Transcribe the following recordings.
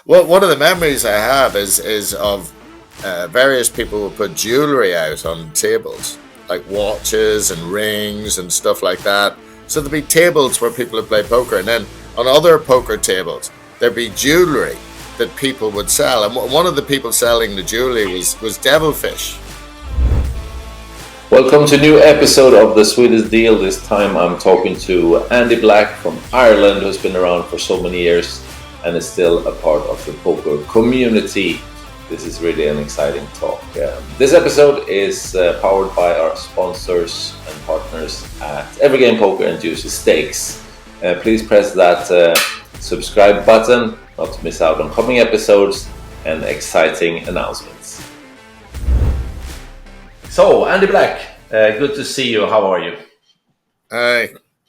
Well, one of the memories I have is of various people who put jewelry out on tables, like watches and rings and stuff like that. So there'd be tables where people would play poker, and then on other poker tables there'd be jewelry that people would sell. And one of the people selling the jewelry was Devilfish. Welcome to a new episode of The Sweetest Deal. This time I'm talking to Andy Black from Ireland, who's been around for so many years and is still a part of the poker community. This is really an exciting talk. This episode is powered by our sponsors and partners at Every Game Poker and Juicy Stakes. Please press that subscribe button not to miss out on coming episodes and exciting announcements. So, Andy Black, good to see you. How are you?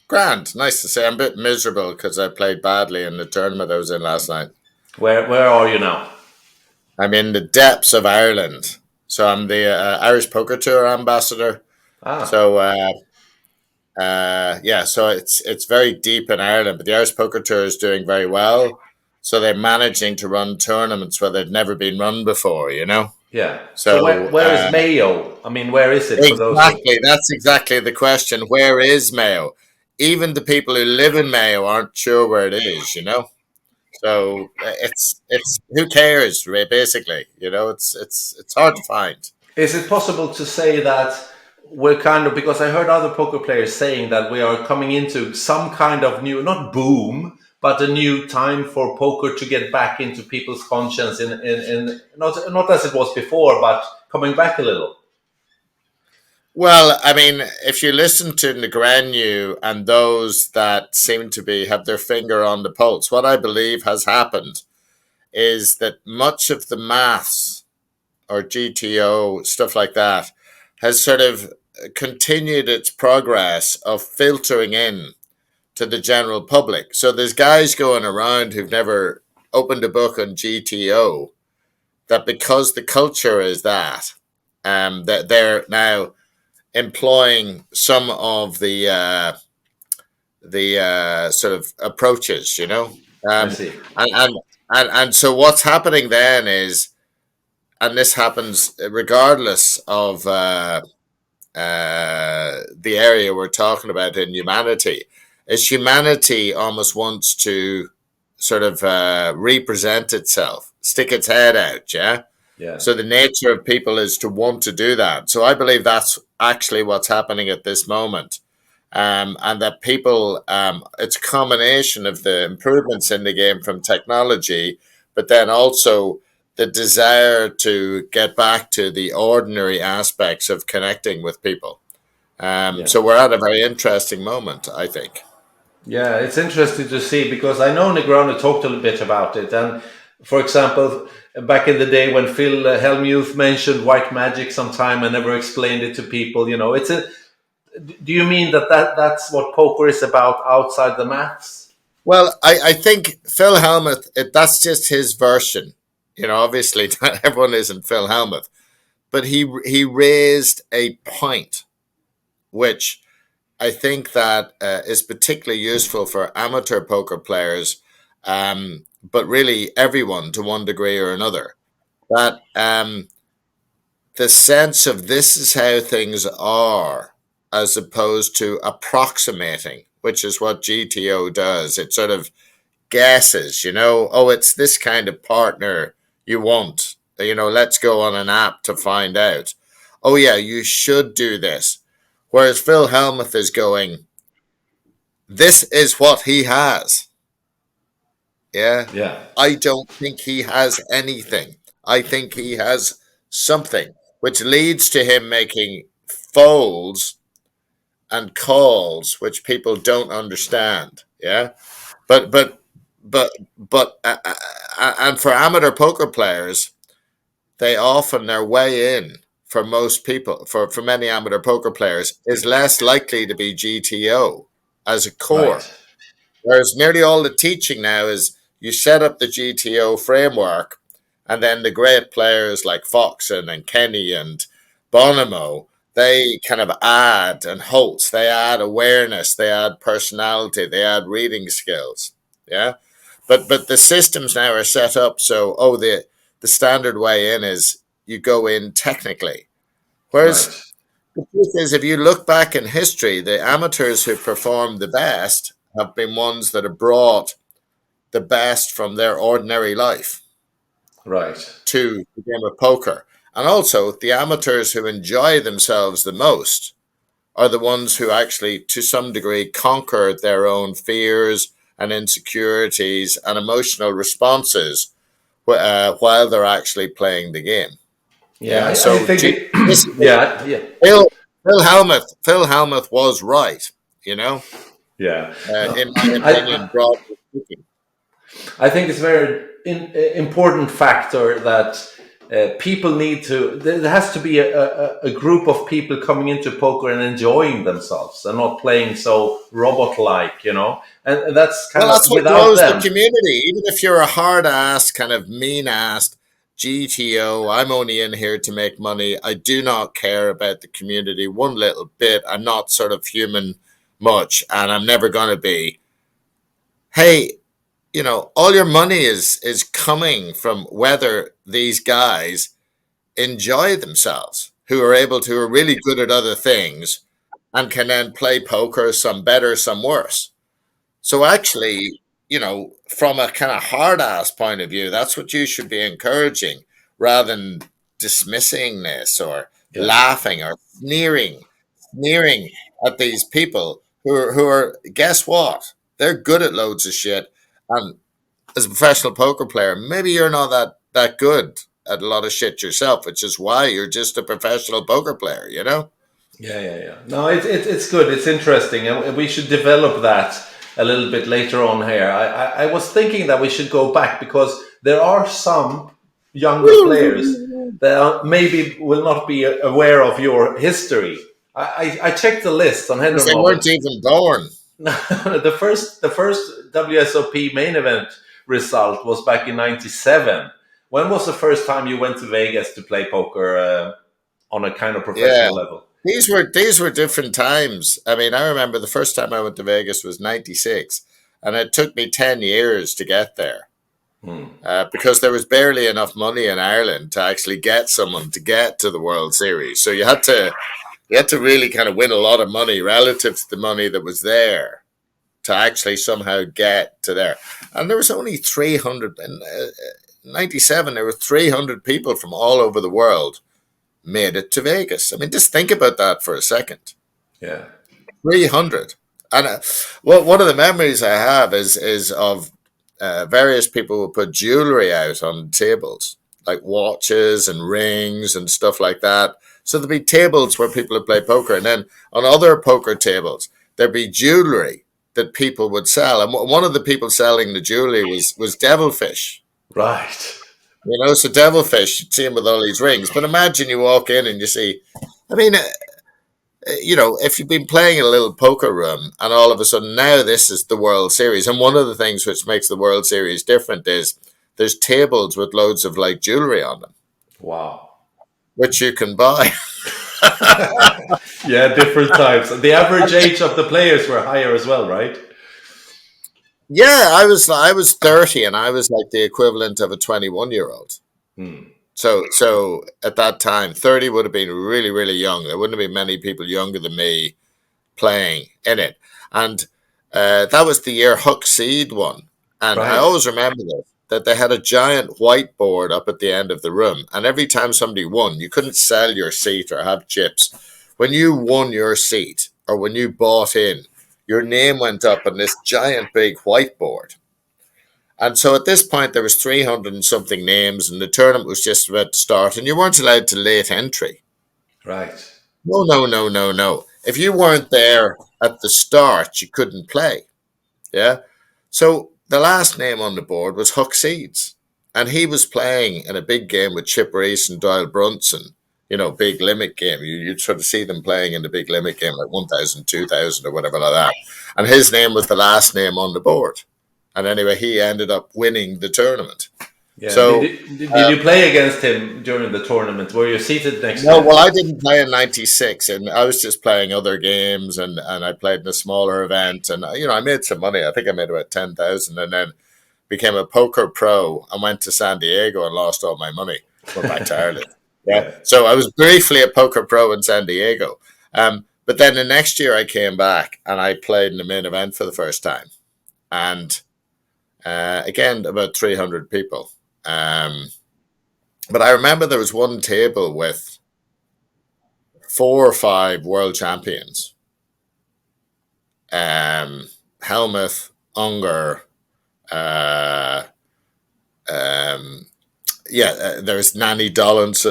Grand. Nice to say. I'm a bit miserable because I played badly in the tournament I was in last night. Where are you now? I'm in the depths of Ireland. So I'm the Irish Poker Tour ambassador. So so it's very deep in Ireland, but the Irish Poker Tour is doing very well. So they're managing to run tournaments where they've never been run before, you know? Yeah. So where is Mayo? I mean, where is it? Exactly. That's exactly the question. Where is Mayo? Even the people who live in Mayo aren't sure where it is, you know? So it's who cares, basically, you know? It's hard to find. Is it possible to say that we're kind of, because I heard other poker players saying that we are coming into some kind of new, not boom, but a new time for poker to get back into people's conscience in not as it was before, but coming back a little. Well, I mean, if you listen to Negreanu and those that seem to have their finger on the pulse, what I believe has happened is that much of the maths or GTO, stuff like that, has sort of continued its progress of filtering in to the general public. So there's guys going around who've never opened a book on GTO, that because the culture is that they're now employing some of the sort of approaches, you know. I see. And so what's happening then is, and this happens regardless of the area we're talking about in humanity, is humanity almost wants to sort of represent itself, stick its head out, yeah? Yeah. So the nature of people is to want to do that. So I believe that's actually what's happening at this moment. And that people, it's a combination of the improvements in the game from technology, but then also the desire to get back to the ordinary aspects of connecting with people. So we're at a very interesting moment, I think. Yeah, it's interesting to see, because I know Negreanu talked a little bit about it. And for example, back in the day when Phil Hellmuth mentioned white magic sometime and never explained it to people, you know, do you mean that's what poker is about outside the maths? Well, I think Phil Hellmuth, that's just his version. You know, obviously not everyone isn't Phil Hellmuth, but he raised a point, which I think that is particularly useful for amateur poker players, but really everyone to one degree or another. That the sense of this is how things are, as opposed to approximating, which is what GTO does. It sort of guesses, you know, oh, it's this kind of partner you want. You know, let's go on an app to find out. Oh, yeah, you should do this. Whereas Phil Hellmuth is going, this is what he has. Yeah. Yeah. I don't think he has anything. I think he has something, which leads to him making folds and calls which people don't understand. Yeah. But and for amateur poker players, their way in for most people, for many amateur poker players, is less likely to be GTO as a core. Right. Whereas nearly all the teaching now is you set up the GTO framework, and then the great players like Foxon and Kenny and Bonomo, they kind of add, and Holtz, they add awareness, they add personality, they add reading skills. Yeah. But the systems now are set up so the standard way in is you go in technically. Right. Whereas the truth is, if you look back in history, the amateurs who performed the best have been ones that have brought the best from their ordinary life Right. to the game of poker. And also, the amateurs who enjoy themselves the most are the ones who actually, to some degree, conquer their own fears and insecurities and emotional responses while they're actually playing the game. Yeah, Yeah. I So, think it. basically, Yeah, yeah, Phil, Phil Hellmuth was right, you know, yeah. No, in my I opinion, broadly speaking. I think it's a very important factor that people need to. There has to be a group of people coming into poker and enjoying themselves and not playing so robot-like, And that's kind Well, of that's what without grows the them. community. Even if you're a hard ass, kind of mean ass GTO, I'm only in here to make money. I do not care about the community one little bit. I'm not sort of human much, and I'm never going to be. Hey, all your money is coming from whether these guys enjoy themselves, who are really good at other things and can then play poker, some better, some worse. So actually, from a kind of hard ass point of view, that's what you should be encouraging rather than dismissing this or Yeah, laughing or sneering at these people who are guess what? They're good at loads of shit. And as a professional poker player, maybe you're not that good at a lot of shit yourself, which is why you're just a professional poker player, you know? yeah. No, it's good. It's interesting, and we should develop that a little bit later on here. I was thinking that we should go back because there are some younger players that maybe will not be aware of your history. I checked the list on Because they Hendermob. weren't even born. The first WSOP main event result was back in '97. When was the first time you went to Vegas to play poker on a kind of Yeah. professional level? These were different times. I mean, I remember the first time I went to Vegas was '96, and it took me 10 years to get there Hmm. because there was barely enough money in Ireland to actually get someone to get to the World Series. So you had to really kind of win a lot of money relative to the money that was there to actually somehow get to there. And there was only 300 in '97. There were 300 people from all over the world made it to Vegas. I mean, just think about that for a second. Yeah. 300. And well, one of the memories I have is of various people who put jewelry out on tables, like watches and rings and stuff like that. So there'd be tables where people would play poker, and then on other poker tables there'd be jewelry that people would sell. And one of the people selling the jewelry was Devilfish. Right. So Devilfish, you'd see him with all these rings. But imagine you walk in and you see, I mean, if you've been playing in a little poker room and all of a sudden now this is the World Series, and one of the things which makes the World Series different is there's tables with loads of like jewelry on them, Wow. which you can buy. Yeah, different times. The average age of the players were higher as well, right? Yeah, I was 30 and I was like the equivalent of a 21-year-old. Hmm. So at that time, 30 would have been really, really young. There wouldn't have been many people younger than me playing in it. And that was the year Huck Seed won. And I Right. always remember this, that they had a giant whiteboard up at the end of the room. And every time somebody won, you couldn't sell your seat or have chips. When you won your seat or when you bought in, your name went up on this giant big whiteboard. And so at this point, there was 300 and something names, and the tournament was just about to start, and you weren't allowed to late entry. Right. No, no, no, no, no. If you weren't there at the start, you couldn't play. Yeah. So the last name on the board was Huck Seeds. And he was playing in a big game with Chip Reese and Doyle Brunson, big limit game. You'd sort of see them playing in the big limit game, like 1,000, 2,000, or whatever like that. And his name was the last name on the board. And anyway, he ended up winning the tournament. Yeah. Did So, you, did you play against him during the tournament? Were you seated next to no, him? well, I didn't play in '96, and I was just playing other games, and I played in a smaller event, and I made some money. I think I made about 10,000, and then became a poker pro, and went to San Diego and lost all my money. Went back to Ireland. Yeah. Yeah. So I was briefly a poker pro in San Diego. But then the next year I came back and I played in the main event for the first time. And again, about 300 people. But I remember there was one table with 4 or 5 world champions. Hellmuth, Ungar, there's Nanny Dollins.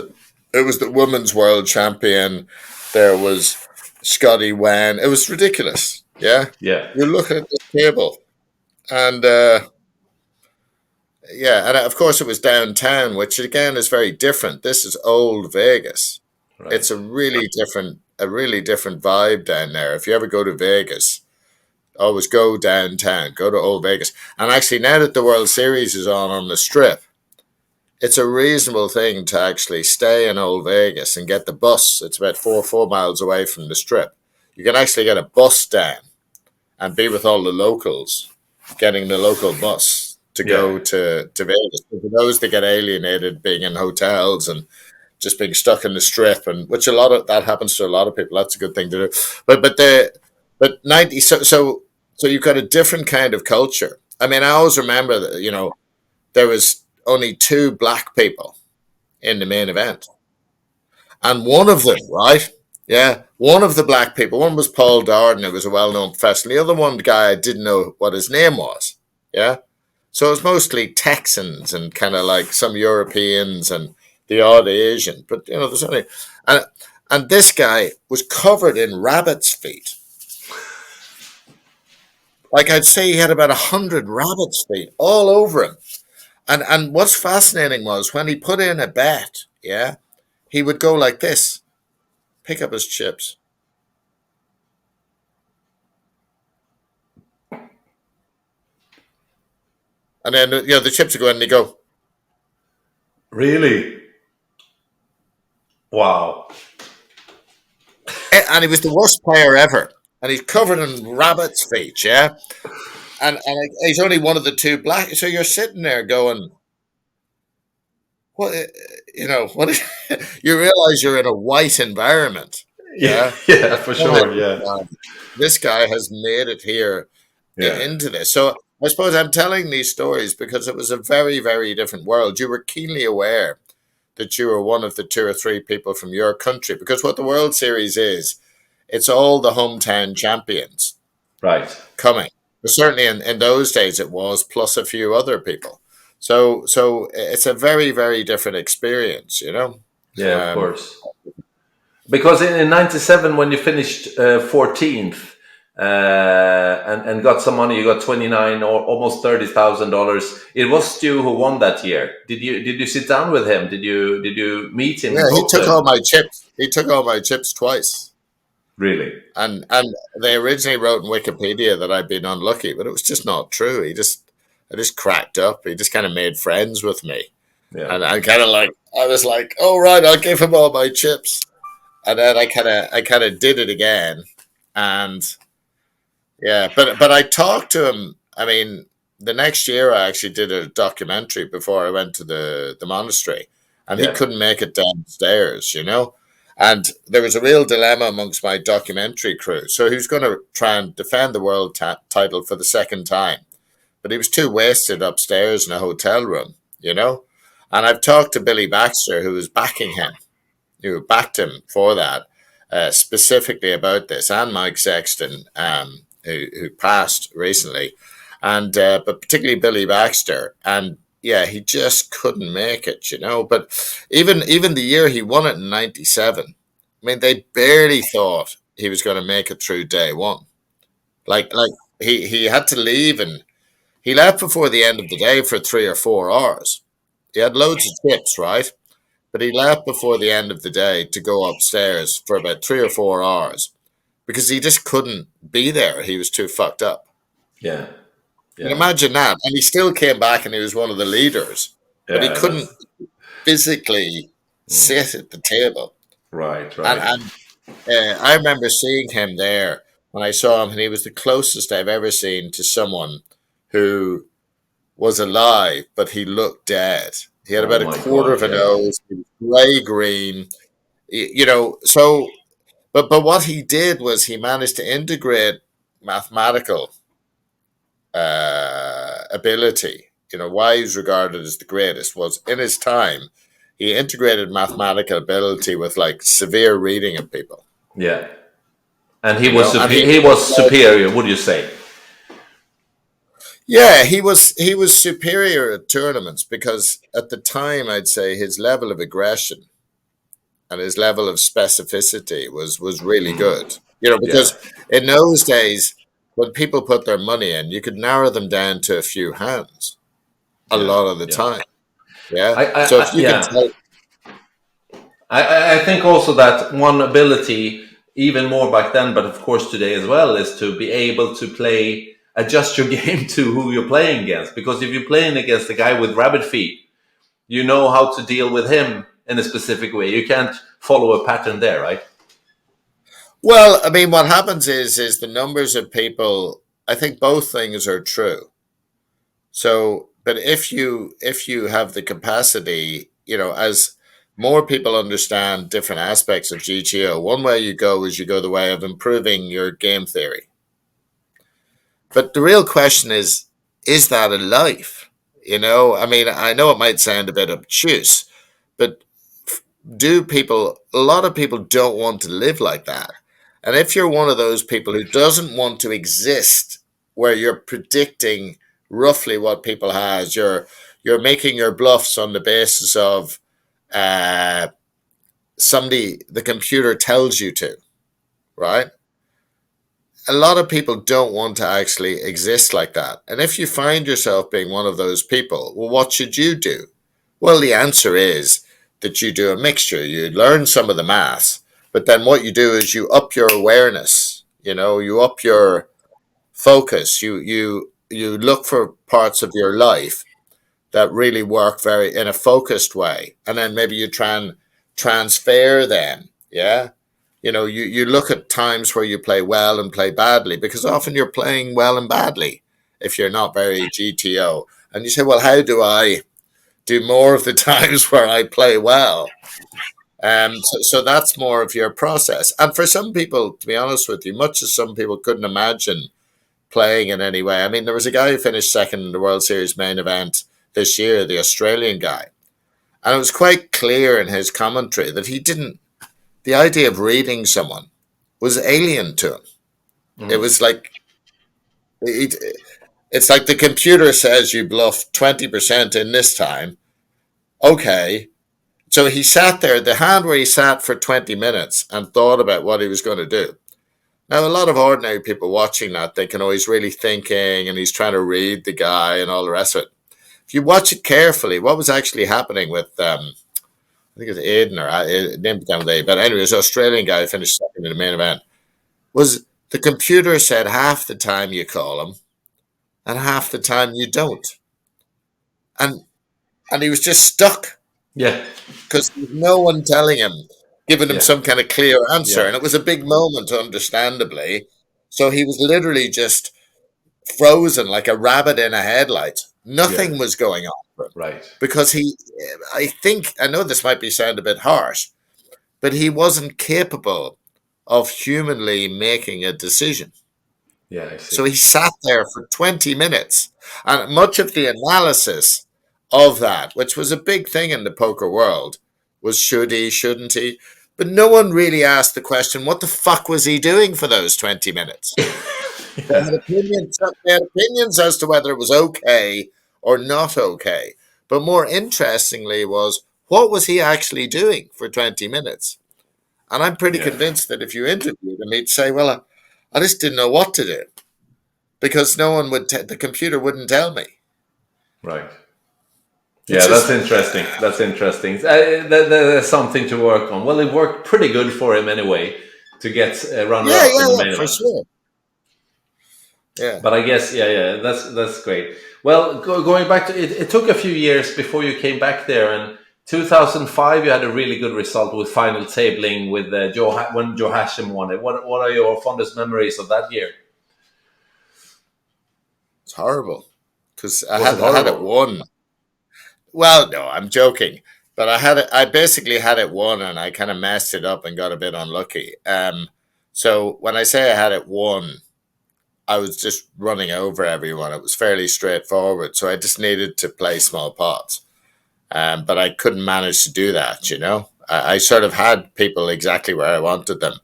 It was the women's world champion. There was Scotty Wen. It was ridiculous. Yeah. Yeah. You're looking at this table. And and of course it was downtown, which again is very different. This is old Vegas. Right. It's a really different vibe down there. If you ever go to Vegas, always go downtown, go to old Vegas. And actually, now that the World Series is on the Strip, it's a reasonable thing to actually stay in old Vegas and get the bus. It's about 4 miles away from the Strip. You can actually get a bus down and be with all the locals, getting the local bus to go to Vegas. For those that get alienated being in hotels and just being stuck in the Strip, and which a lot of that happens to a lot of people. That's a good thing to do. But 90 so you've got a different kind of culture. I mean, I always remember that, there was only 2 black people in the main event. And one of them, right? Yeah, one of the black people, one was Paul Darden, who was a well-known professional. The other one guy, I didn't know what his name was. Yeah. So it was mostly Texans and kind of like some Europeans and the odd Asian. But, there's only... And this guy was covered in rabbit's feet. Like I'd say he had about 100 rabbit's feet all over him. And what's fascinating was when he put in a bet, he would go like this, pick up his chips. And then, the chips would go in and he'd go. Really? Wow. And he was the worst player ever. And he's covered in rabbit's feet, yeah? And he's only one of the 2 black. So you're sitting there going, what, what? You realize you're in a white environment. Yeah, for sure. Yeah. This guy has made it here into this. So I suppose I'm telling these stories because it was a very, very different world. You were keenly aware that you were one of the 2 or 3 people from your country, because what the World Series is, it's all the hometown champions coming. But certainly in those days it was, plus a few other people. So it's a very, very different experience, Yeah, of course. Because in 97, when you finished 14th and got some money, you got $29 or almost $30,000. It was Stu who won that year. Did you sit down with him? Did you meet him? Yeah, he took all my chips. He took all my chips twice. Really? And they originally wrote in Wikipedia that I'd been unlucky, but it was just not true. I just cracked up. He just kind of made friends with me. Yeah. And I was like, oh, right, I'll give him all my chips. And then I kind of did it again. And yeah, but I talked to him. I mean, the next year I actually did a documentary before I went to the monastery, and he couldn't make it downstairs, And there was a real dilemma amongst my documentary crew. So he was going to try and defend the world title for the second time. But he was too wasted upstairs in a hotel room, And I've talked to Billy Baxter, who was backing him, who backed him for that, specifically about this, and Mike Sexton, who passed recently, and but particularly Billy Baxter. And he just couldn't make it, But even the year he won it in 97, I mean, they barely thought he was going to make it through day one. Like he had to leave, and he left before the end of the day for 3 or 4 hours. He had loads of tips, right? But he left before the end of the day to go upstairs for about 3 or 4 hours because he just couldn't be there. He was too fucked up. Yeah. And imagine that. And he still came back and he was one of the leaders. But he couldn't physically sit at the table. Right. And I remember seeing him there when I saw him, and he was the closest I've ever seen to someone who was alive, but he looked dead. He had Oh about a my quarter God. of a Yeah. nose, he was grey green, you know. So, but what he did was he managed to integrate mathematical ability. You know, why he's regarded as the greatest was in his time, he integrated mathematical ability with like severe reading of people. Yeah. And he You was know, and he was superior, would you say? yeah, he was superior at tournaments because at the time I'd say his level of aggression and his level of specificity was really good. You know, Yeah. because in those days when people put their money in, you could narrow them down to a few hands a Yeah. lot of the Yeah. time. Yeah. So if I you can yeah. tell, I think also that one ability, even more back then, but of course today as well, is to be able to adjust your game to who you're playing against. Because if you're playing against a guy with rabbit feet, you know how to deal with him in a specific way. You can't follow a pattern there, right? well, I mean, what happens is the numbers of people. I think both things are true. So, but if you have the capacity, you know, as more people understand different aspects of GTO, one way you go is you go the way of improving your game theory. But the real question is that a life? You know, I mean, I know it might sound a bit obtuse, but do people, a lot of people don't want to live like that. And if you're one of those people who doesn't want to exist where you're predicting roughly what people has, you're making your bluffs on the basis of uh, somebody the computer tells you to, right? A lot of people don't want to actually exist like that. And if you find yourself being one of those people, well, what should you do? Well, the answer is that you do a mixture. You learn some of the maths, but then what you do is you up your awareness. You know, you up your focus. You look for parts of your life that really work very in a focused way, and then maybe you try and transfer them. Yeah, you know, you look at times where you play well and play badly because often you're playing well and badly if you're not very GTO, and you say, well, how do I do more of the times where I play well? So that's more of your process. And for some people, to be honest with you, much as some people couldn't imagine playing in any way. I mean, there was a guy who finished second in the World Series main event this year, the Australian guy. And it was quite clear in his commentary that he didn't, the idea of reading someone was alien to him. It was like, it's like the computer says you bluff 20% in this time. Okay. So he sat there, the hand where he sat for 20 minutes and thought about what he was going to do. Now, a lot of ordinary people watching that, they can always really thinking and he's trying to read the guy and all the rest of it. If you watch it carefully, what was actually happening with, I think it's Aiden or named down with A, but anyway, this Australian guy who finished second in the main event, was the computer said half the time you call him and half the time you don't. And and he was just stuck Yeah. because there was no one telling him, giving him Yeah. some kind of clear answer. Yeah. And it was a big moment, understandably. So he was literally just frozen like a rabbit in a headlight. Yeah. Nothing was going on for him Right. because I think, I know this might be sound a bit harsh, but he wasn't capable of humanly making a decision. Yeah, I So see. he sat there for 20 minutes. And much of the analysis of that, which was a big thing in the poker world, was should he, shouldn't he? But no one really asked the question, what the fuck was he doing for those 20 minutes? Yeah. They had opinions as to whether it was okay or not okay. But more interestingly was, what was he actually doing for 20 minutes? And I'm pretty Yeah. convinced that if you interviewed him, he'd say, well, I just didn't know what to do because no one would, the computer wouldn't tell me, Right. Yeah, which that's is, interesting. That's interesting. There's something to work on. Well, it worked pretty good for him anyway to get yeah, runner-up in yeah, the yeah, main for event. sure. Yeah. But I guess, yeah, that's great. Well, going back to it, it took a few years before you came back there, and 2005 you had a really good result with final tabling with when Joe Hashem won it. What are your fondest memories of that year? It's horrible. because Was it I had it horrible? won. Well, no, I'm joking. But I had it. I basically had it won, and I kind of messed it up and got a bit unlucky. So when I say I had it won, I was just running over everyone. It was fairly straightforward. So I just needed to play small pots. But I couldn't manage to do that, you know. I sort of had people exactly where I wanted them.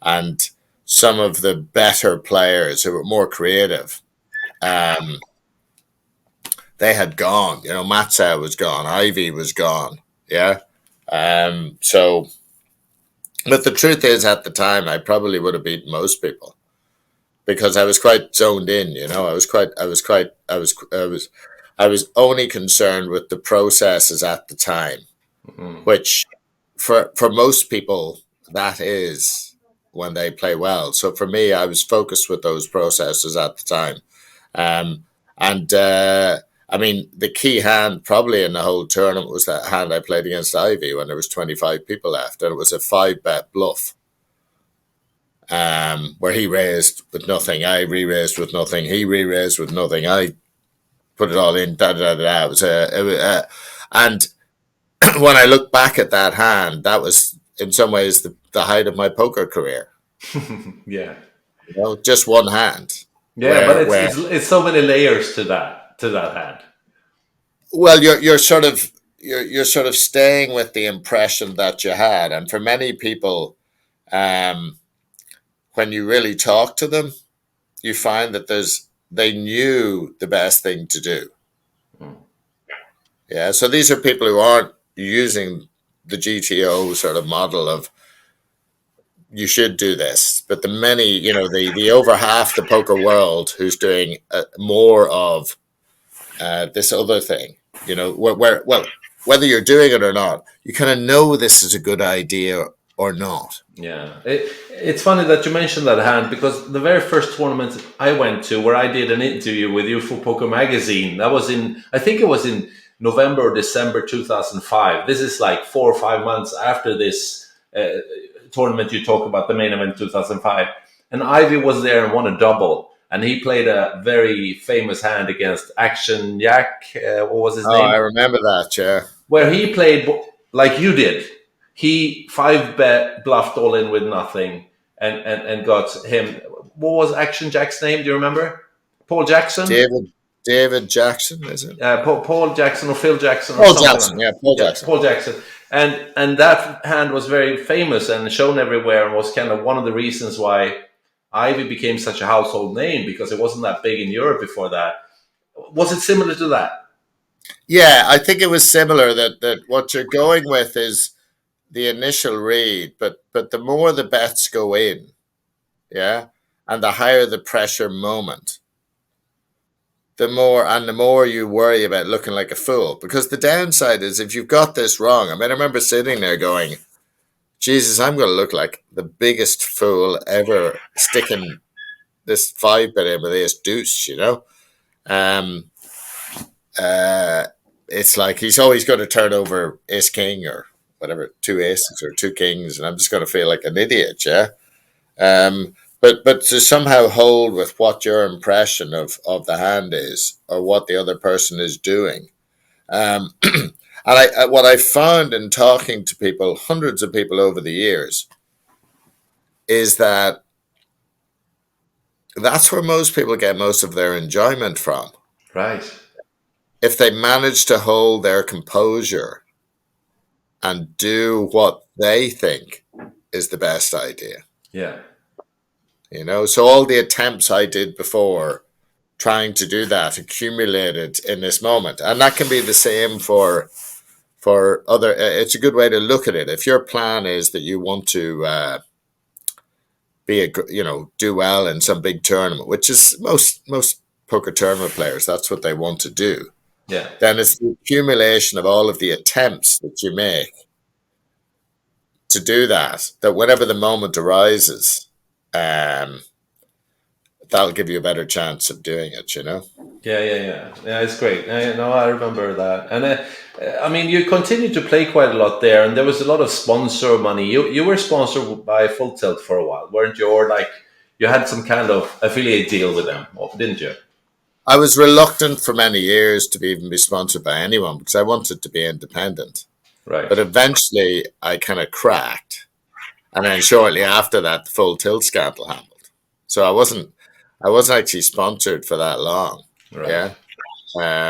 And some of the better players who were more creative, um, they had gone. You know, Matza was gone, Ivy was gone. Yeah. So, but the truth is, at the time, I probably would have beaten most people because I was quite zoned in. You know, I was only concerned with the processes at the time, Mm. which for most people that is when they play well. So for me, I was focused with those processes at the time. Um, and I mean, the key hand probably in the whole tournament was that hand I played against Ivy when there was 25 people left, and it was a 5-bet bluff. Where he raised with nothing, I re-raised with nothing, he re-raised with nothing, I put it all in. Da da da. Da. And when I look back at that hand, that was in some ways the height of my poker career. Yeah. You know, just one hand. Yeah, but Where it's so many layers to that hand. well, you're sort of staying with the impression that you had, and for many people, um, when you really talk to them, you find that they knew the best thing to do. Mm. Yeah, so these are people who aren't using the GTO sort of model of you should do this, but the many, you know, the over half the poker world who's doing more of this other thing, you know, well, whether you're doing it or not, you kind of know this is a good idea or not. Yeah, it's funny that you mentioned that hand because the very first tournament I went to, where I did an interview with you for Poker Magazine, that was I think it was in November or December 2005. This is like 4 or 5 months after this tournament you talk about, the main event 2005. And Ivy was there and won a double. And he played a very famous hand against Action Jack. What was his Oh, I name? remember that. Yeah, Where he played like you did. He 5-bet bluffed all in with nothing and got him. What was Action Jack's name? Do you remember? Paul Jackson? David Jackson, is it? Paul Jackson or Phil Jackson or Paul something like Jackson, that. yeah, Paul Yeah, Jackson. Paul Jackson. And that hand was very famous and shown everywhere and was kind of one of the reasons why Ivy became such a household name, because it wasn't that big in Europe before that. Was it similar to that? Yeah, I think it was similar that what you're going with is the initial read, but the more the bets go in, yeah, and the higher the pressure moment, the more you worry about looking like a fool. Because the downside is if you've got this wrong. I mean, I remember sitting there going, Jesus, I'm going to look like the biggest fool ever sticking this 5-bet in with ace deuce, you know? Um, it's like he's always going to turn over ace king or whatever, two aces or two kings, and I'm just going to feel like an idiot, yeah? But to somehow hold with what your impression of the hand is or what the other person is doing. And what I found in talking to people, hundreds of people over the years, is that that's where most people get most of their enjoyment from. Right. If they manage to hold their composure and do what they think is the best idea. Yeah. You know, so all the attempts I did before trying to do that accumulated in this moment. And that can be the same for other. It's a good way to look at it. If your plan is that you want to do well in some big tournament, which is most poker tournament players, that's what they want to do. Yeah. Then it's the accumulation of all of the attempts that you make to do that whenever the moment arises, that'll give you a better chance of doing it, you know? Yeah, it's great. I remember that. And I mean, you continued to play quite a lot there, and there was a lot of sponsor money. You were sponsored by Full Tilt for a while, weren't you? Or like you had some kind of affiliate deal with them, didn't you? I was reluctant for many years to even be sponsored by anyone because I wanted to be independent. Right. But eventually I kind of cracked. And then shortly after that, the Full Tilt scandal happened. So I wasn't actually sponsored for that long. Right. Yeah.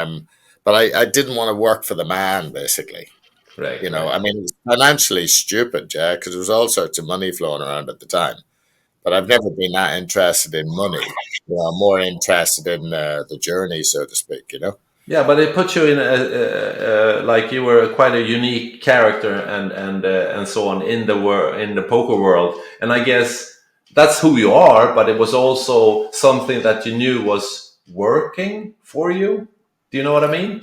Um, but I didn't want to work for the man, basically. Right. You know, Right. I mean, it was financially stupid, yeah, because there was all sorts of money flowing around at the time. But I've never been that interested in money. You know, I'm more interested in the journey, so to speak. You know. Yeah, but it put you in like you were quite a unique character and so on in the in the poker world, and I guess that's who you are. But it was also something that you knew was working for you. Do you know what I mean?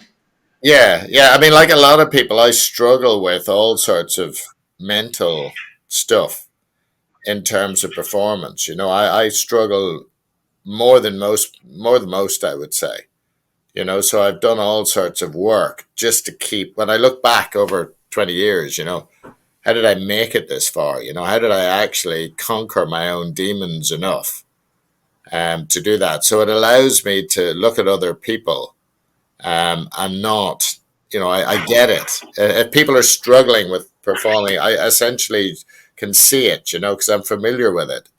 Yeah, yeah. I mean, like a lot of people, I struggle with all sorts of mental stuff in terms of performance. You know, I struggle more than most, I would say. You know, so I've done all sorts of work just to keep. When I look back over 20 years, you know, how did I make it this far? You know, how did I actually conquer my own demons enough to do that? So it allows me to look at other people and not, you know, I get it. If people are struggling with performing, I essentially can see it, you know, because I'm familiar with it.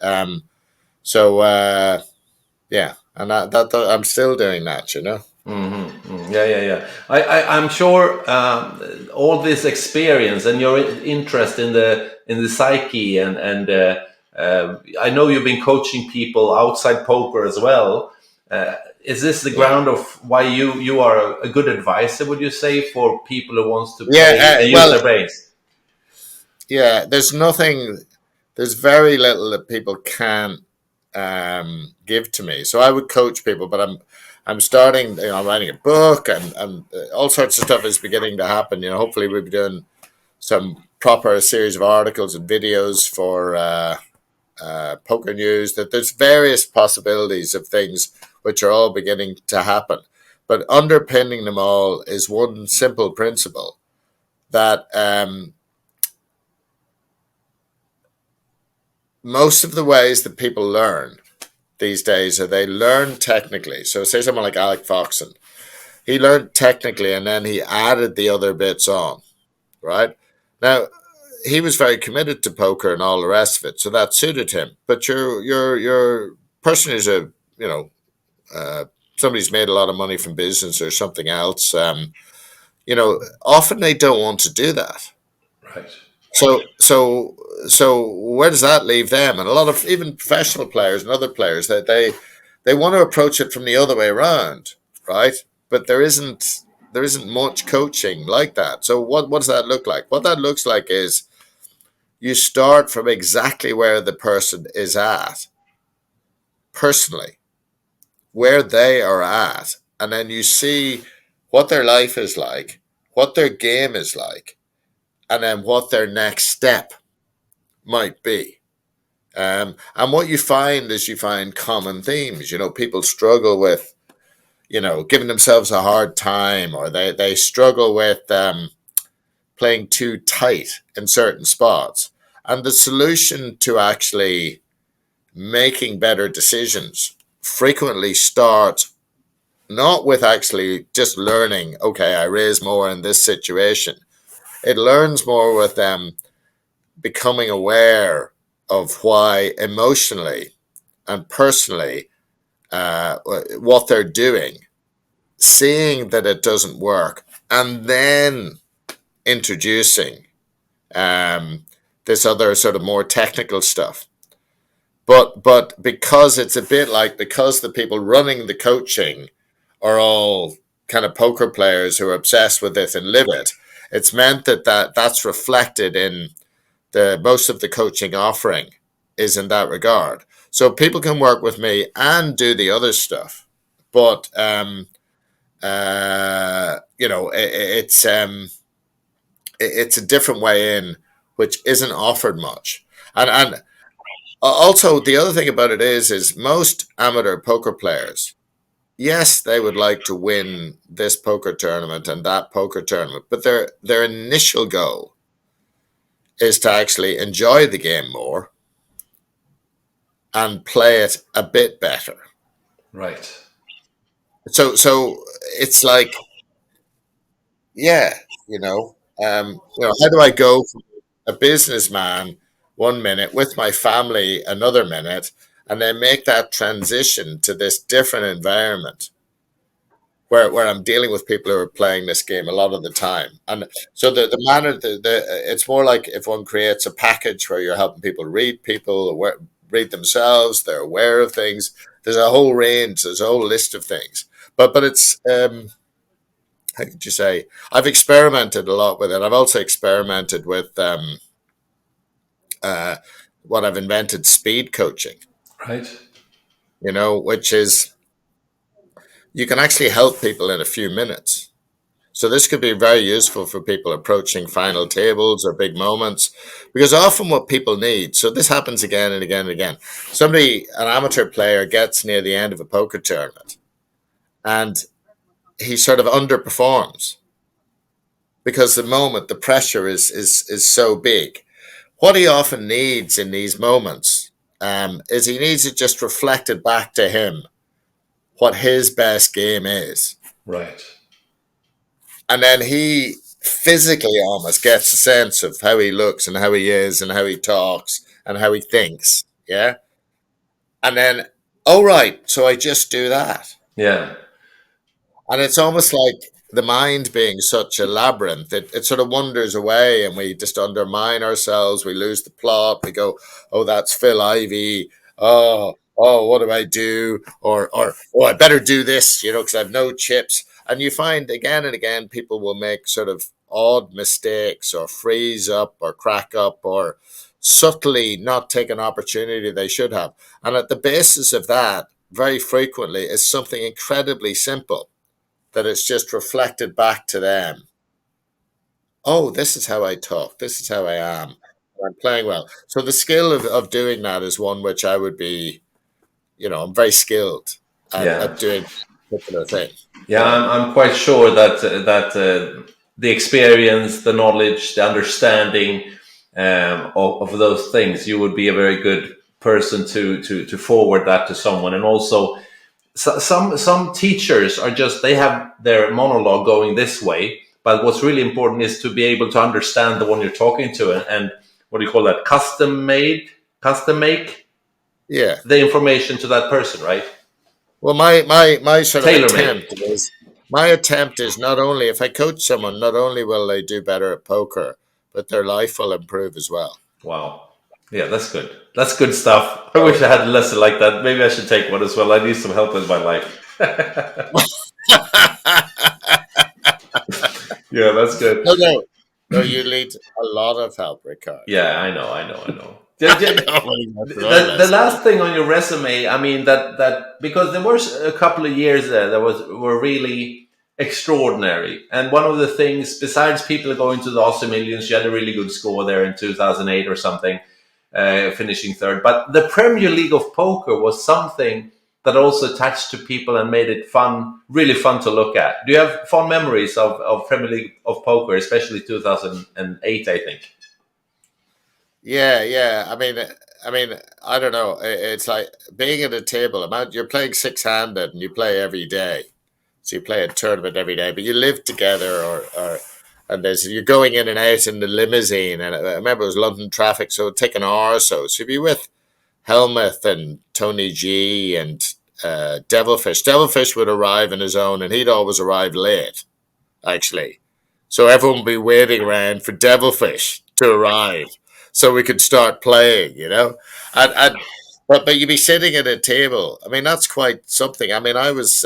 So yeah, and that I'm still doing that, you know. Yeah, yeah, yeah. I'm sure all this experience and your interest in the psyche I know you've been coaching people outside poker as well. Is this the Yeah, ground of why you are a good advisor? Would you say for people who wants to play yeah. and use Well, their brains? yeah. There's nothing. There's very little that people can give to me. So I would coach people, but I'm starting. You know, I'm writing a book, and all sorts of stuff is beginning to happen. You know, hopefully we'll be doing some proper series of articles and videos for poker news. That there's various possibilities of things which are all beginning to happen, but underpinning them all is one simple principle that most of the ways that people learn these days are they learn technically. So say someone like Alec Foxon, he learned technically and then he added the other bits on, right? Now he was very committed to poker and all the rest of it, so that suited him. But your person who's a you know uh, somebody's made a lot of money from business or something else, you know, often they don't want to do that. Right. So where does that leave them? And a lot of even professional players and other players that they want to approach it from the other way around, right? But there isn't much coaching like that. So what does that look like? What that looks like is you start from exactly where the person is at personally, where they are at, and then you see what their life is like, what their game is like, and then what their next step might be. And what you find is you find common themes. You know, people struggle with, you know, giving themselves a hard time, or they struggle with playing too tight in certain spots. And the solution to actually making better decisions frequently starts not with actually just learning, okay, I raise more in this situation. It learns more with them becoming aware of why emotionally and personally what they're doing, seeing that it doesn't work, and then introducing um, this other sort of more technical stuff. But because it's a bit like because the people running the coaching are all kind of poker players who are obsessed with it and live it, it's meant that's reflected in the most of the coaching offering is in that regard. So people can work with me and do the other stuff, but you know, it's a different way in which isn't offered much. And also the other thing about it is most amateur poker players, yes, they would like to win this poker tournament and that poker tournament, but their initial goal is to actually enjoy the game more and play it a bit better. Right. So it's like, yeah, how do I go from a businessman 1 minute with my family another minute, and then make that transition to this different environment where I'm dealing with people who are playing this game a lot of the time. And so the manner, it's more like if one creates a package where you're helping people read themselves, they're aware of things. There's a whole range, there's a whole list of things. But it's, how could you say? I've experimented a lot with it. I've also experimented with uh, what I've invented, speed coaching. Right. Which is you can actually help people in a few minutes. So this could be very useful for people approaching final tables or big moments, because often what people need. So this happens again and again and again. An amateur player, gets near the end of a poker tournament, and he sort of underperforms because the pressure is so big. What he often needs in these moments is he needs it just reflected back to him what his best game is. Right. And then he physically almost gets a sense of how he looks and how he is and how he talks and how he thinks. Yeah. And then, oh, right. So I just do that. Yeah. And it's almost like the mind being such a labyrinth, it sort of wanders away and we just undermine ourselves. We lose the plot. We go, oh, that's Phil Ivey. What do I do? Or oh, I better do this, because I have no chips. And you find again and again people will make sort of odd mistakes or freeze up or crack up or subtly not take an opportunity they should have. And at the basis of that, very frequently, is something incredibly simple that it's just reflected back to them. Oh, this is how I talk. This is how I am. I'm playing well. So the skill of doing that is one which I would be, I'm very skilled Yeah. at doing a particular thing. Yeah, I'm quite sure that the experience, the knowledge, the understanding of those things, you would be a very good person to forward that to someone. And also, some teachers are just, they have their monologue going this way, but what's really important is to be able to understand the one you're talking to, and what do you call that? Custom make Yeah. the information to that person, right? Well, my sort of Tailor made. attempt is not only if I coach someone, not only will they do better at poker, but their life will improve as well. Wow. Yeah, that's good. That's good stuff. I So, wish I had a lesson like that. Maybe I should take one as well. I need some help with my life. Yeah, that's good. no, no, you need a lot of help, Ricard. Yeah, I know. I know what you meant for our The lesson. last thing on your resume, I mean that because there was a couple of years there that were really extraordinary, and one of the things, besides people going to the Aussie Millions, you had a really good score there in 2008 or something, finishing third. But the Premier League of Poker was something that also attached to people and made it fun, really fun to look at. Do you have fond memories of Premier League of Poker, especially 2008? I think. Yeah, yeah. I don't know. It's like being at a table. You're playing six-handed and you play every day. So you play a tournament every day, but you live together, and you're going in and out in the limousine. And I remember it was London traffic, so it'd take an hour or so. So you'd be with Hellmuth and Tony G and Devilfish. Devilfish would arrive in his own, and he'd always arrive late, actually. So everyone would be waiting around for Devilfish to arrive so we could start playing. And but you'd be sitting at a table. I mean, that's quite something. I mean, I was,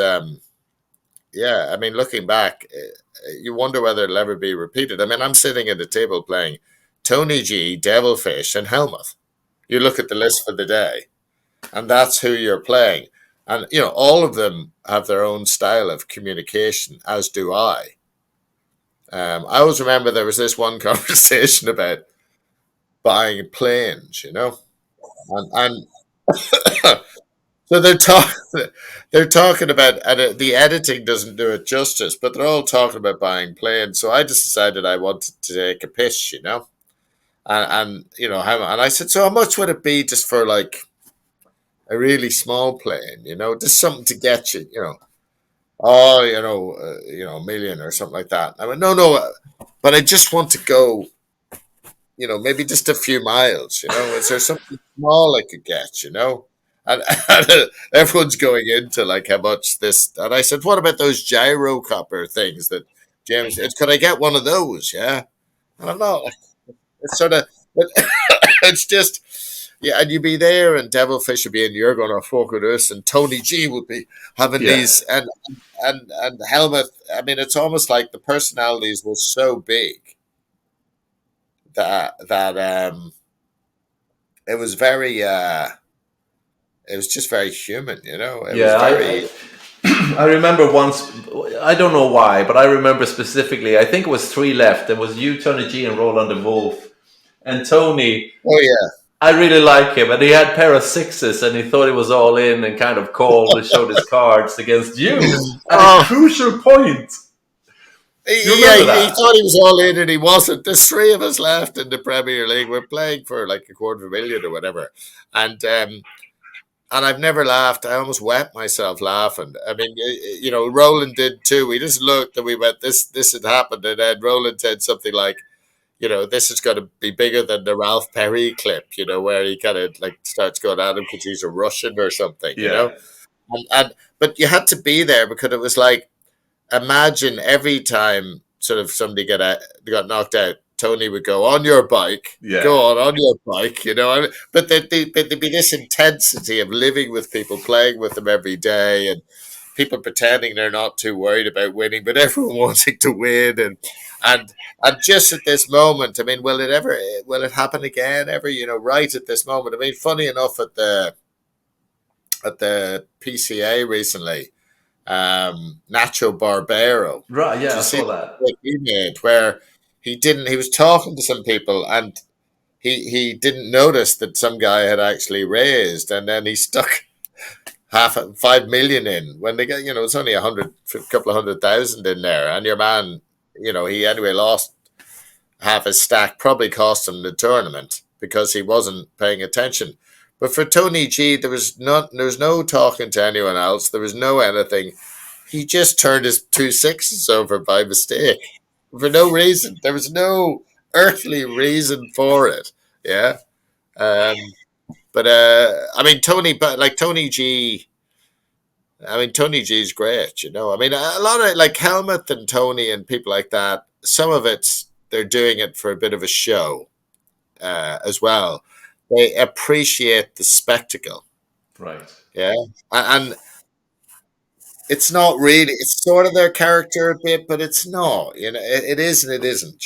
yeah, I mean, looking back, you wonder whether it'll ever be repeated. I mean, I'm sitting at a table playing Tony G, Devilfish, and Hellmuth. You look at the list for the day, and that's who you're playing. And, all of them have their own style of communication, as do I. I always remember there was this one conversation about buying planes. And so they're talking about, and the editing doesn't do it justice, but they're all talking about buying planes. So I just decided I wanted to take a piss. And I said, so how much would it be just for like a really small plane? Just something to get you. oh, a million or something like that. I went, no, no, but I just want to go, maybe just a few miles. Is there something small I could get? And everyone's going into like how much this, and I said, what about those gyrocopter things that James? Could I get one of those? Yeah, and I'm not. It's sort of, but it's just. Yeah, and you'd be there, and Devilfish would be in. You're going to fuck with us, and Tony G would be having Yeah, these, and Hellmuth. I mean, it's almost like the personalities were so big that it was very it was just very human. It was yeah. very. I remember once. I don't know why, but I remember specifically. I think it was three left. There was you, Tony G, and Roland the Wolf. And Tony, Oh yeah. I really like him, and he had a pair of sixes, and he thought he was all in, and kind of called and showed his cards against you at a Oh, crucial point. You yeah, remember he that? thought he was all in, and he wasn't. There's three of us left in the Premier League. We're playing for like a quarter of a million or whatever, and I've never laughed. I almost wet myself laughing. I mean, Roland did too. We just looked and we went, this had happened. And then Roland said something like, this is going to be bigger than the Ralph Perry clip, where he kind of like starts going at him because he's a Russian or something. Yeah, But you had to be there because it was like, imagine every time sort of somebody got knocked out, Tony would go on your bike, yeah. go on your bike. But there'd be this intensity of living with people, playing with them every day, and people pretending they're not too worried about winning, but everyone wanting to win, and just at this moment, I mean, will it happen again ever? Right at this moment. I mean, funny enough, at the PCA recently, Nacho Barbero. Right. Did Yeah, you I see saw the that. clip he made where he was talking to some people and he didn't notice that some guy had actually raised and then he stuck 5 million in when they get, it's only a couple of 100,000 in there and your man, he anyway lost half his stack, probably cost him the tournament because he wasn't paying attention. But for Tony G, there was no talking to anyone else. There was no anything. He just turned his two sixes over by mistake for no reason. There was no earthly reason for it. Yeah. Um, but I mean, Tony G. I mean, Tony G's great. I mean, a lot of like Helmut and Tony and people like that. Some of it's they're doing it for a bit of a show as well. They appreciate the spectacle. Right. Yeah, and it's not really. It's sort of their character a bit, but it's not. It is and it isn't.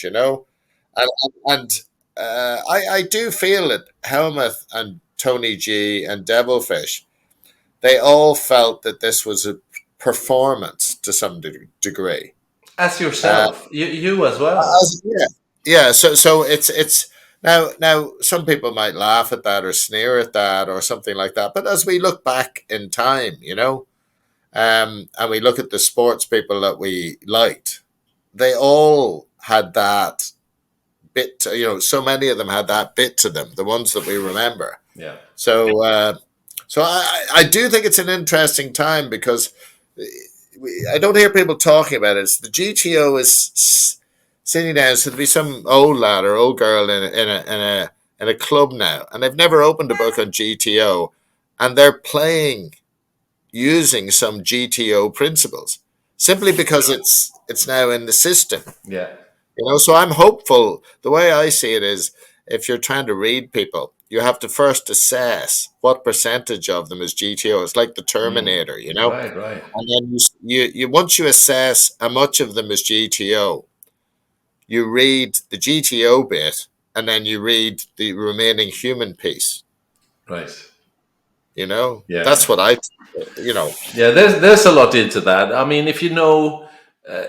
And I do feel that Helmuth and Tony G and Devilfish, they all felt that this was a performance to some degree. As Uh, yourself, you as well. yeah, yeah. So it's now some people might laugh at that or sneer at that or something like that. But as we look back in time, and we look at the sports people that we liked, they all had that bit. So many of them had that bit to them. The ones that we remember. Yeah. So I do think it's an interesting time because I don't hear people talking about it. The GTO is sitting down. So there'll be some old lad or old girl in a club now, and they've never opened a book on GTO, and they're playing using some GTO principles simply because it's now in the system. Yeah. So I'm hopeful. The way I see it is, if you're trying to read people, you have to first assess what percentage of them is GTO. It's like the Mm. Terminator. Right. Right. And then you once you assess how much of them is GTO, you read the GTO bit, and then you read the remaining human piece. Right. That's Yeah. what you know. Yeah, there's a lot into that. I mean, if you know,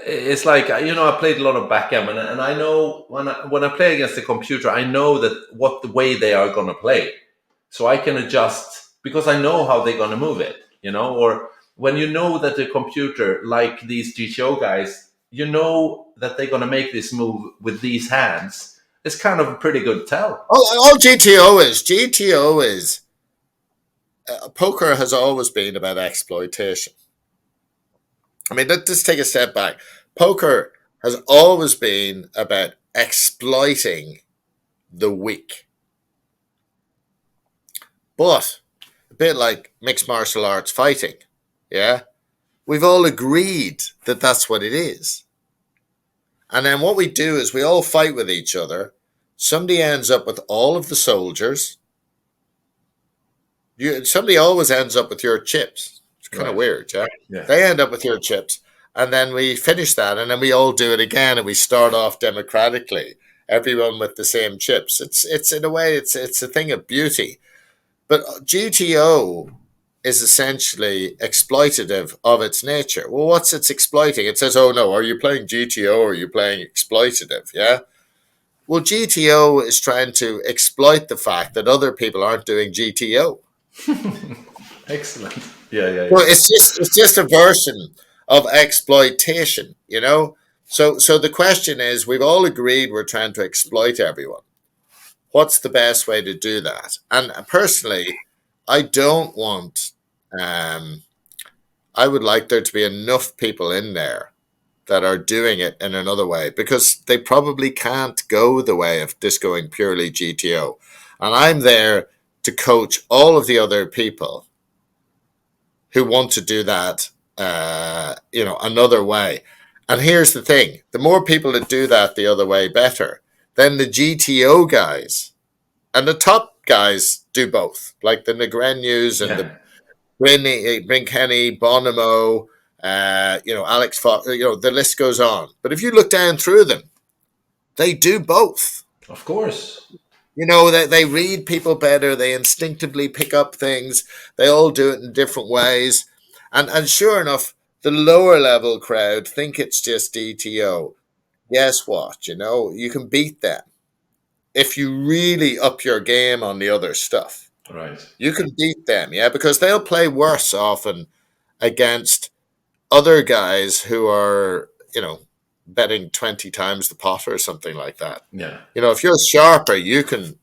it's like I played a lot of backgammon, and I know when I play against the computer, I know that what the way they are going to play, so I can adjust because I know how they're going to move it. Or when you know that the computer, like these GTO guys, you know that they're going to make this move with these hands. It's kind of a pretty good tell. All GTO is poker has always been about exploitation. I mean, let's just take a step back. Poker has always been about exploiting the weak, but a bit like mixed martial arts fighting. Yeah, we've all agreed that that's what it is. And then what we do is we all fight with each other. Somebody ends up with all of the soldiers. Somebody always ends up with your chips. It's kind of weird, yeah? Yeah. They end up with your chips. And then we finish that, and then we all do it again, and we start off democratically, everyone with the same chips. It's in a way, it's a thing of beauty. But GTO is essentially exploitative of its nature. Well, what's its exploiting? It says, oh no, are you playing GTO or are you playing exploitative? Yeah. Well, GTO is trying to exploit the fact that other people aren't doing GTO. Excellent. Yeah. Well, it's just a version of exploitation, you know? So the question is, we've all agreed we're trying to exploit everyone. What's the best way to do that? And personally, I don't want I would like there to be enough people in there that are doing it in another way, because they probably can't go the way of just going purely GTO. And I'm there to coach all of the other people who want to do that, another way. And here's the thing: the more people that do that the other way, better. Then the GTO guys and the top guys do both, like the Negrenu's and the Brinkenny, Bonomo, Alex Fox. The list goes on. But if you look down through them, they do both. Of course. They read people better. They instinctively pick up things. They all do it in different ways. And sure enough, the lower level crowd think it's just DTO. Guess what? You can beat them if you really up your game on the other stuff. Right. You can beat them, yeah, because they'll play worse often against other guys who are, betting 20 times the pot or something like that. Yeah. If you're sharper, you can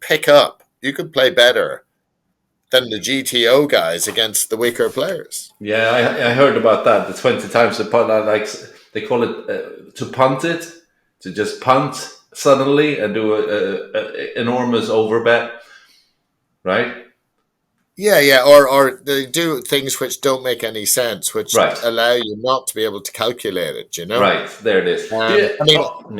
pick up, you can play better than the GTO guys against the weaker players. Yeah, I heard about that. The 20 times the pot, like they call it to punt it, to just punt suddenly and do a enormous overbet, right? Yeah, or they do things which don't make any sense, which allow you not to be able to calculate it. Right, there it is. A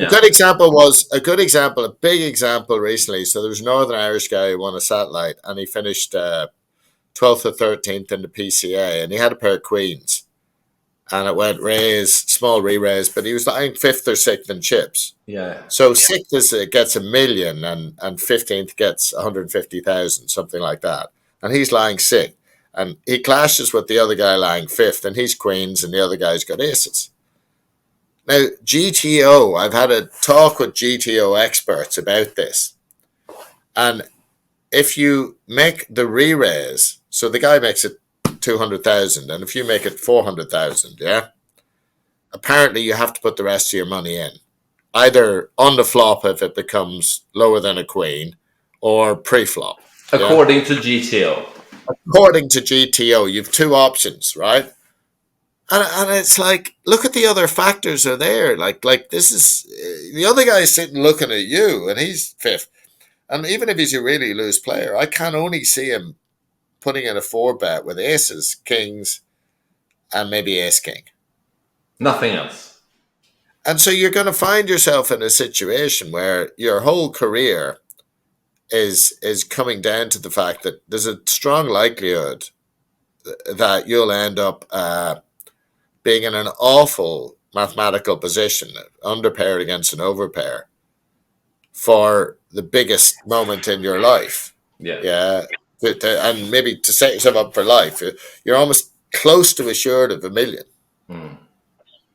good example, a big example recently. So there was a Northern Irish guy who won a satellite, and he finished 12th or 13th in the PCA, and he had a pair of queens, and it went small re-raise, but he was lying 5th or 6th in chips. Yeah. So 6th gets $1 million, and 15th gets 150,000, something like that. And he's lying 6th. And he clashes with the other guy lying 5th, and he's queens, and the other guy's got aces. Now, GTO, I've had a talk with GTO experts about this. And if you make the re-raise, so the guy makes it 200,000, and if you make it 400,000, yeah, apparently you have to put the rest of your money in, either on the flop if it becomes lower than a queen, or pre-flop. According to GTO. According to GTO, you have two options, right? And it's like, look at the other factors are there. Like this is, the other guy's sitting looking at you, and he's 5th. And even if he's a really loose player, I can only see him putting in a 4-bet with aces, kings, and maybe ace-king. Nothing else. And so you're going to find yourself in a situation where your whole career is coming down to the fact that there's a strong likelihood that you'll end up being in an awful mathematical position, underpair against an overpair, for the biggest moment in your life. Yeah. And maybe to set yourself up for life, you're almost close to assured of $1 million.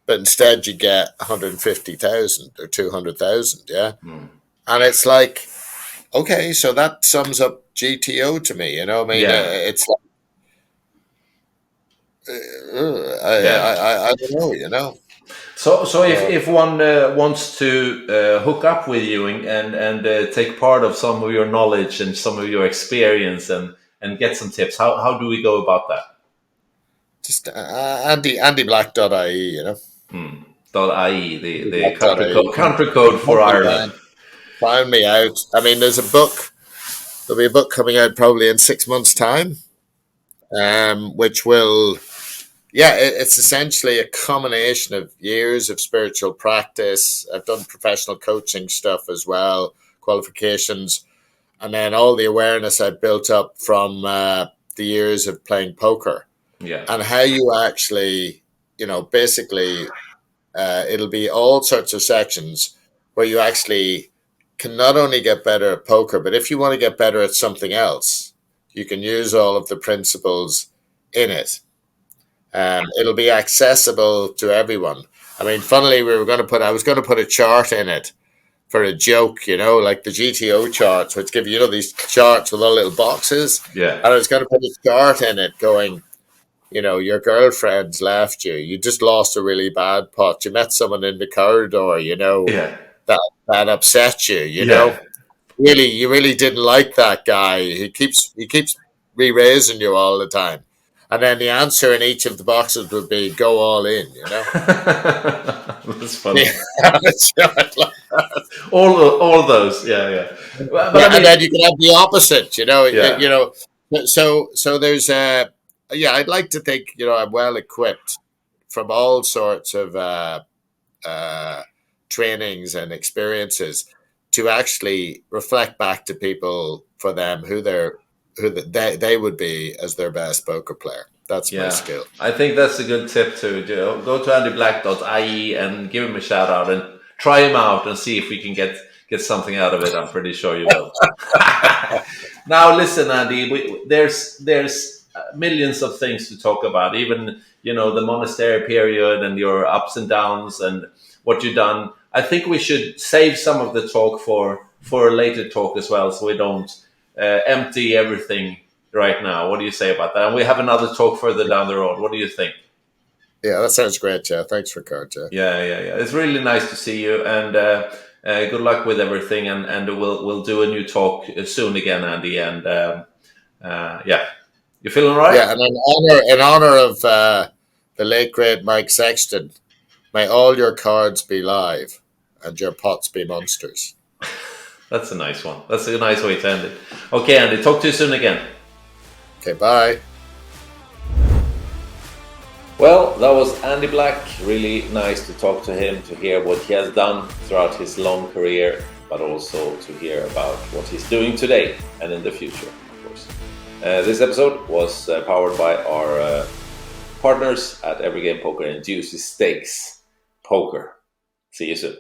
But instead you get 150,000 or 200,000, yeah? And it's like, okay, so that sums up GTO to me, I mean, it's like, I don't know, So if one wants to hook up with you and take part of some of your knowledge and some of your experience and get some tips, how do we go about that? Just andyblack.ie, .ie, the Black.ie. country code for Ireland. Find me out. I mean, there'll be a book coming out probably in 6 months' time, which will, yeah, it's essentially a combination of years of spiritual practice. I've done professional coaching stuff as well, qualifications, and then all the awareness I've built up from the years of playing poker, Yeah. and how you actually, basically, it'll be all sorts of sections where you actually can not only get better at poker, but if you want to get better at something else, you can use all of the principles in it. It'll be accessible to everyone. I mean, funnily, I was going to put a chart in it for a joke, like the GTO charts, which give you, these charts with all little boxes. Yeah. And I was going to put a chart in it going, your girlfriend's left you. You just lost a really bad pot. You met someone in the corridor, Yeah. that upset you, Yeah. Really, you really didn't like that guy. He keeps re-raising you all the time. And then the answer in each of the boxes would be go all in, That's funny. Yeah. all those, yeah. But Yeah, I mean, and then you can have the opposite, Yeah. So there's I'd like to think, I'm well equipped from all sorts of trainings and experiences to actually reflect back to people for them who they would be as their best poker player. That's my skill. I think that's a good tip too. Go to andyblack.ie and give him a shout out and try him out and see if we can get something out of it. I'm pretty sure you will. Now, listen, Andy, there's millions of things to talk about. Even the monastery period and your ups and downs and what you've done. I think we should save some of the talk for a later talk as well, so we don't empty everything right now. What do you say about that? And we have another talk further down the road. What do you think? Yeah, that sounds great, Jeff. Thanks for coming, Jeff. Yeah. It's really nice to see you, and good luck with everything. And we'll do a new talk soon again, Andy. And you feeling all right? Yeah, and in honor of the late great Mike Sexton, may all your cards be live and your pots be monsters. That's a nice one. That's a nice way to end it. Okay, Andy, talk to you soon again. Okay, bye. Well, that was Andy Black. Really nice to talk to him, to hear what he has done throughout his long career, but also to hear about what he's doing today and in the future, of course. This episode was powered by our partners at Every Game Poker and Juicy Stakes Poker. See you soon.